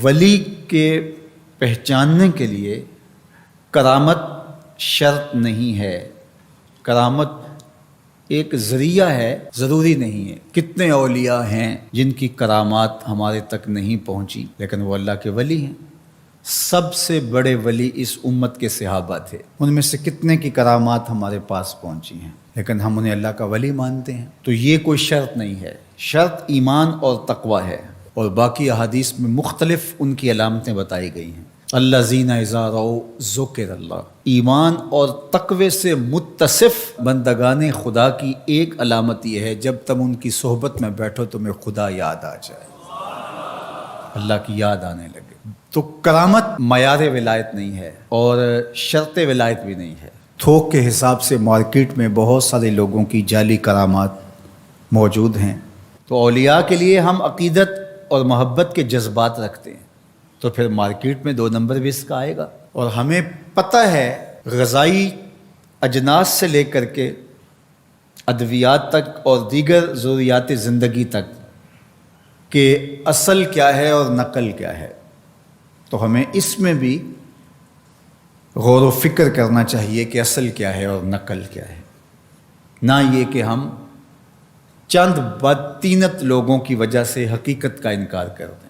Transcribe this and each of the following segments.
ولی کے پہچاننے کے لیے کرامت شرط نہیں ہے، کرامت ایک ذریعہ ہے، ضروری نہیں ہے۔ کتنے اولیاء ہیں جن کی کرامات ہمارے تک نہیں پہنچی لیکن وہ اللہ کے ولی ہیں۔ سب سے بڑے ولی اس امت کے صحابہ تھے، ان میں سے کتنے کی کرامات ہمارے پاس پہنچی ہیں لیکن ہم انہیں اللہ کا ولی مانتے ہیں۔ تو یہ کوئی شرط نہیں ہے، شرط ایمان اور تقوی ہے، اور باقی احادیث میں مختلف ان کی علامتیں بتائی گئی ہیں۔ الذین اذا رأوا ذکر اللہ، ایمان اور تقوی سے متصف بندگان خدا کی ایک علامت یہ ہے جب تم ان کی صحبت میں بیٹھو تمہیں خدا یاد آ جائے، اللہ کی یاد آنے لگے۔ تو کرامت معیار ولایت نہیں ہے اور شرط ولایت بھی نہیں ہے۔ تھوک کے حساب سے مارکیٹ میں بہت سارے لوگوں کی جعلی کرامات موجود ہیں، تو اولیاء کے لیے ہم عقیدت اور محبت کے جذبات رکھتے ہیں تو پھر مارکیٹ میں 2 نمبر بھی اس کا آئے گا۔ اور ہمیں پتہ ہے غذائی اجناس سے لے کر کے ادویات تک اور دیگر ضروریات زندگی تک کہ اصل کیا ہے اور نقل کیا ہے، تو ہمیں اس میں بھی غور و فکر کرنا چاہیے کہ اصل کیا ہے اور نقل کیا ہے، نہ یہ کہ ہم چند بدطینت لوگوں کی وجہ سے حقیقت کا انکار کر دیں۔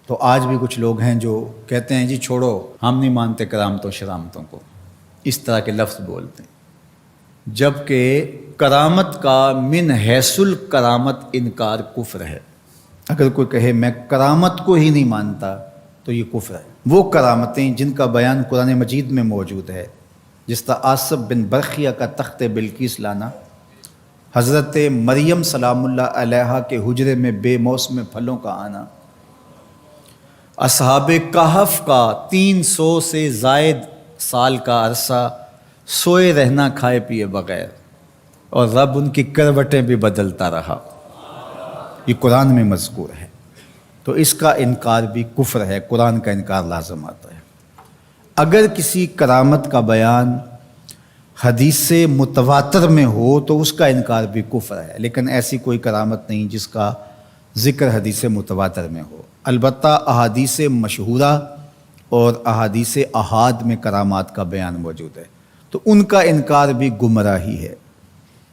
تو آج بھی کچھ لوگ ہیں جو کہتے ہیں جی چھوڑو، ہم نہیں مانتے کرامتوں شرامتوں کو، اس طرح کے لفظ بولتے ہیں، جبکہ کرامت کا من حیث الکرامت انکار کفر ہے۔ اگر کوئی کہے میں کرامت کو ہی نہیں مانتا تو یہ کفر ہے۔ وہ کرامتیں جن کا بیان قرآن مجید میں موجود ہے، جس طرح آصف بن برخیہ کا تخت بلقیس لانا، حضرت مریم سلام اللہ علیہا کے حجرے میں بے موسم پھلوں کا آنا، اصحاب کہف کا 300 سے زائد سال کا عرصہ سوئے رہنا کھائے پیے بغیر، اور رب ان کی کروٹیں بھی بدلتا رہا، یہ قرآن میں مذکور ہے۔ تو اس کا انکار بھی کفر ہے، قرآن کا انکار لازم آتا ہے۔ اگر کسی کرامت کا بیان حدیث متواتر میں ہو تو اس کا انکار بھی کفر ہے، لیکن ایسی کوئی کرامت نہیں جس کا ذکر حدیث متواتر میں ہو۔ البتہ احادیث مشہورہ اور احادیث احاد میں کرامات کا بیان موجود ہے، تو ان کا انکار بھی گمراہی ہے۔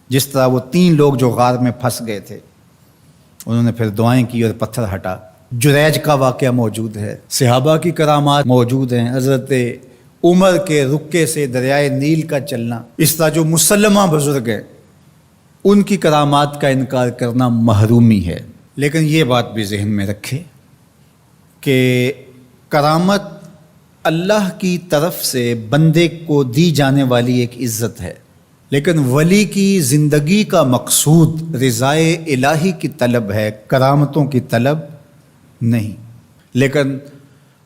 جس طرح وہ 3 لوگ جو غار میں پھنس گئے تھے، انہوں نے پھر دعائیں کی اور پتھر ہٹا۔ جریج کا واقعہ موجود ہے، صحابہ کی کرامات موجود ہیں، حضرت عمر کے رکے سے دریائے نیل کا چلنا، اس طرح جو مسلمہ بزرگ ہیں ان کی کرامات کا انکار کرنا محرومی ہے۔ لیکن یہ بات بھی ذہن میں رکھے کہ کرامت اللہ کی طرف سے بندے کو دی جانے والی ایک عزت ہے، لیکن ولی کی زندگی کا مقصود رضائے الہی کی طلب ہے، کرامتوں کی طلب نہیں۔ لیکن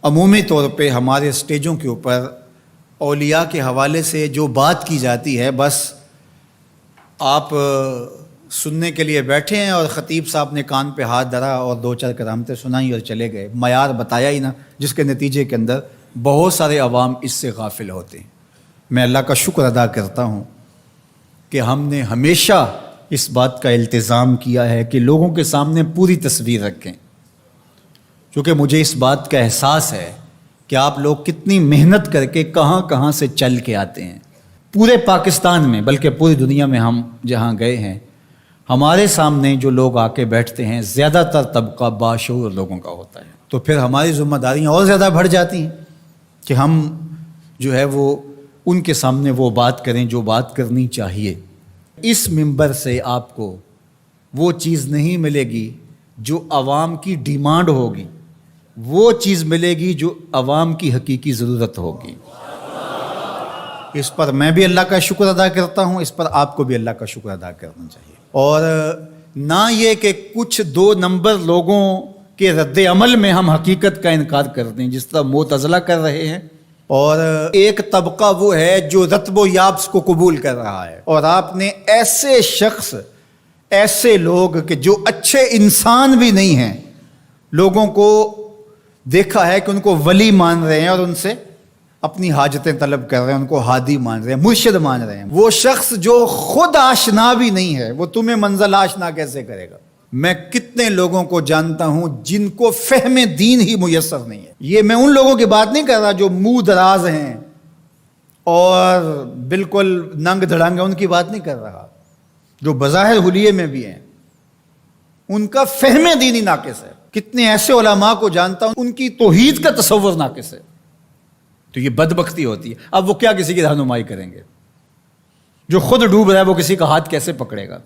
عمومی طور پہ ہمارے اسٹیجوں کے اوپر اولیاء کے حوالے سے جو بات کی جاتی ہے، بس آپ سننے کے لیے بیٹھے ہیں اور خطیب صاحب نے کان پہ ہاتھ دھرا اور 2-4 کرامتیں سنائی اور چلے گئے، معیار بتایا ہی نہ، جس کے نتیجے کے اندر بہت سارے عوام اس سے غافل ہوتے ہیں۔ میں اللہ کا شکر ادا کرتا ہوں کہ ہم نے ہمیشہ اس بات کا التزام کیا ہے کہ لوگوں کے سامنے پوری تصویر رکھیں، کیونکہ مجھے اس بات کا احساس ہے کہ آپ لوگ کتنی محنت کر کے کہاں کہاں سے چل کے آتے ہیں۔ پورے پاکستان میں بلکہ پوری دنیا میں ہم جہاں گئے ہیں، ہمارے سامنے جو لوگ آ کے بیٹھتے ہیں زیادہ تر طبقہ باشعور لوگوں کا ہوتا ہے، تو پھر ہماری ذمہ داریاں اور زیادہ بڑھ جاتی ہیں کہ ہم جو ہے وہ ان کے سامنے وہ بات کریں جو بات کرنی چاہیے۔ اس منبر سے آپ کو وہ چیز نہیں ملے گی جو عوام کی ڈیمانڈ ہوگی، وہ چیز ملے گی جو عوام کی حقیقی ضرورت ہوگی۔ اس پر میں بھی اللہ کا شکر ادا کرتا ہوں، اس پر آپ کو بھی اللہ کا شکر ادا کرنا چاہیے، اور نہ یہ کہ کچھ 2 نمبر لوگوں کے رد عمل میں ہم حقیقت کا انکار کر دیں، جس طرح معتزلہ کر رہے ہیں، اور ایک طبقہ وہ ہے جو رتب و یابس کو قبول کر رہا ہے، اور آپ نے ایسے شخص، ایسے لوگ کہ جو اچھے انسان بھی نہیں ہیں، لوگوں کو دیکھا ہے کہ ان کو ولی مان رہے ہیں اور ان سے اپنی حاجتیں طلب کر رہے ہیں، ان کو ہادی مان رہے ہیں، مرشد مان رہے ہیں۔ وہ شخص جو خود آشنا بھی نہیں ہے، وہ تمہیں منزل آشنا کیسے کرے گا؟ میں کتنے لوگوں کو جانتا ہوں جن کو فہم دین ہی میسر نہیں ہے. یہ میں ان لوگوں کی بات نہیں کر رہا جو منہ دراز ہیں اور بالکل ننگ دھڑنگ ہیں، ان کی بات نہیں کر رہا. جو بظاہر حلیے میں بھی ہیں ان کا فہم دینی ناقص ہے. کتنے ایسے علماء کو جانتا ہوں ان کی توحید کا تصور ناقص ہے. تو یہ بدبختی ہوتی ہے. اب وہ کیا کسی کی رہنمائی کریں گے؟ جو خود ڈوب رہا ہے وہ کسی کا ہاتھ کیسے پکڑے گا؟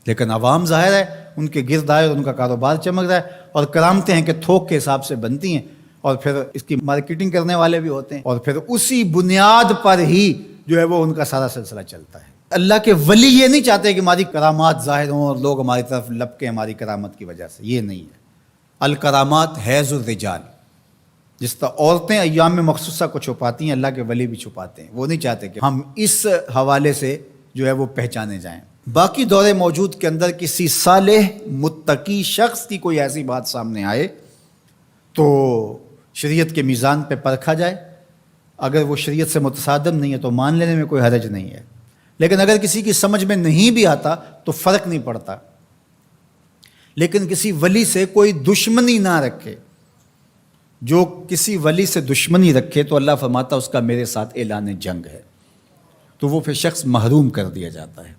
لیکن عوام ظاہر ہے ان کے گرد آئے اور ان کا کاروبار چمک رہا ہے، اور کرامتیں ہیں کہ تھوک کے حساب سے بنتی ہیں، اور پھر اس کی مارکیٹنگ کرنے والے بھی ہوتے ہیں، اور پھر اسی بنیاد پر ہی جو ہے وہ ان کا سارا سلسلہ چلتا ہے. اللہ کے ولی یہ نہیں چاہتے کہ ہماری کرامات ظاہر ہوں اور لوگ ہماری طرف لپکیں ہماری کرامت کی وجہ سے. یہ نہیں ہے. الکرامات حیض الرجال. جس طرح عورتیں ایام مخصوصہ کو چھپاتی ہیں، اللہ کے ولی بھی چھپاتے ہیں. وہ نہیں چاہتے کہ ہم اس حوالے سے جو ہے وہ پہچانے جائیں. باقی دور موجود کے اندر کسی صالح متقی شخص کی کوئی ایسی بات سامنے آئے تو شریعت کے میزان پہ پرکھا جائے. اگر وہ شریعت سے متصادم نہیں ہے تو مان لینے میں کوئی حرج نہیں ہے. لیکن اگر کسی کی سمجھ میں نہیں بھی آتا تو فرق نہیں پڑتا. لیکن کسی ولی سے کوئی دشمنی نہ رکھے. جو کسی ولی سے دشمنی رکھے تو اللہ فرماتا اس کا میرے ساتھ اعلان جنگ ہے، تو وہ پھر شخص محروم کر دیا جاتا ہے.